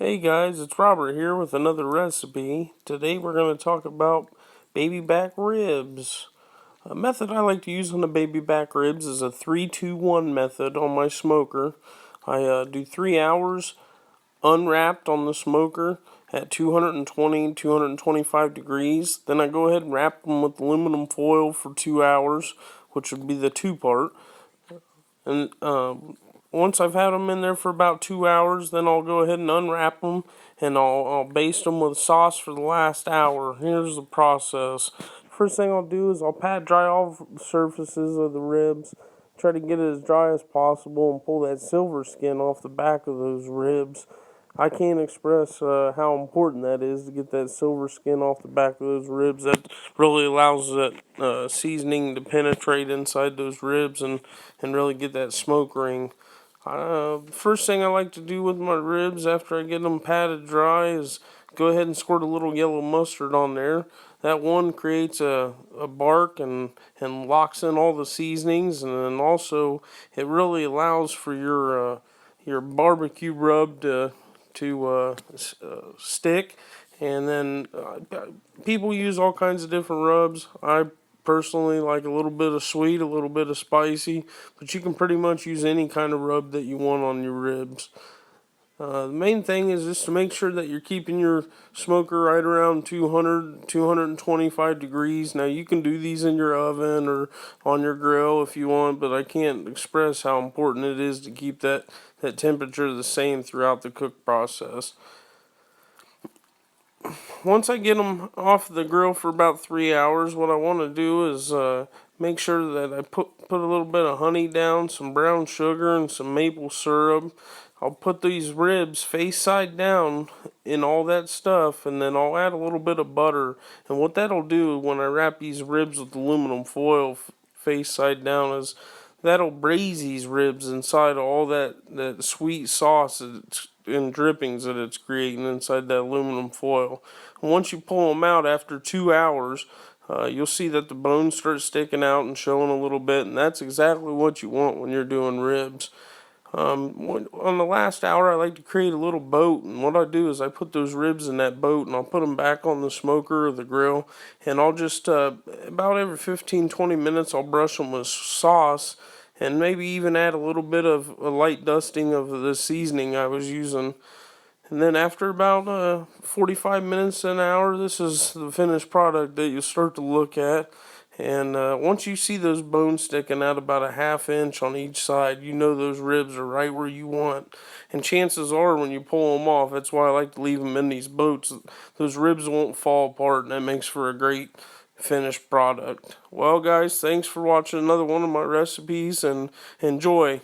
Hey guys, it's Robert here with another recipe. Today we're going to talk about baby back ribs. A method I like to use on the baby back ribs is a 3-2-1 method on my smoker. I do 3 hours unwrapped on the smoker at 220, 225 degrees. Then I go ahead and wrap them with aluminum foil for 2 hours, which would be the two part. And once I've had them in there for about 2 hours, then I'll go ahead and unwrap them and I'll baste them with sauce for the last hour. Here's the process. First thing I'll do is I'll pat dry all the surfaces of the ribs. Try to get it as dry as possible and pull that silver skin off the back of those ribs. I can't express how important that is to get that silver skin off the back of those ribs. That really allows that seasoning to penetrate inside those ribs and really get that smoke ring. First thing I like to do with my ribs after I get them patted dry is go ahead and squirt a little yellow mustard on there. That one creates a bark and locks in all the seasonings, and then also it really allows for your barbecue rub to stick. And then people use all kinds of different rubs. I personally like a little bit of sweet, a little bit of spicy, but you can pretty much use any kind of rub that you want on your ribs. The main thing is just to make sure that you're keeping your smoker right around 200, 225 degrees. Now you can do these in your oven or on your grill if you want, but I can't express how important it is to keep that temperature the same throughout the cook process. Once I get them off the grill for about 3 hours, what I want to do is make sure that I put a little bit of honey down, some brown sugar, and some maple syrup. I'll put these ribs face side down in all that stuff, and then I'll add a little bit of butter. And what that'll do when I wrap these ribs with aluminum foil face side down is that'll braise these ribs inside all that sweet sauce and drippings that it's creating inside that aluminum foil. And once you pull them out after 2 hours, you'll see that the bones start sticking out and showing a little bit, and that's exactly what you want when you're doing ribs. On the last hour, I like to create a little boat, and what I do is I put those ribs in that boat, and I'll put them back on the smoker or the grill, and I'll just, about every 15-20 minutes, I'll brush them with sauce, and maybe even add a little bit of a light dusting of the seasoning I was using. And then after about 45 minutes to an hour, this is the finished product that you'll start to look at. And once you see those bones sticking out about a ½ inch on each side, you know those ribs are right where you want. And chances are when you pull them off, that's why I like to leave them in these boats. Those ribs won't fall apart, and that makes for a great finished product. Well, guys, thanks for watching another one of my recipes, and enjoy.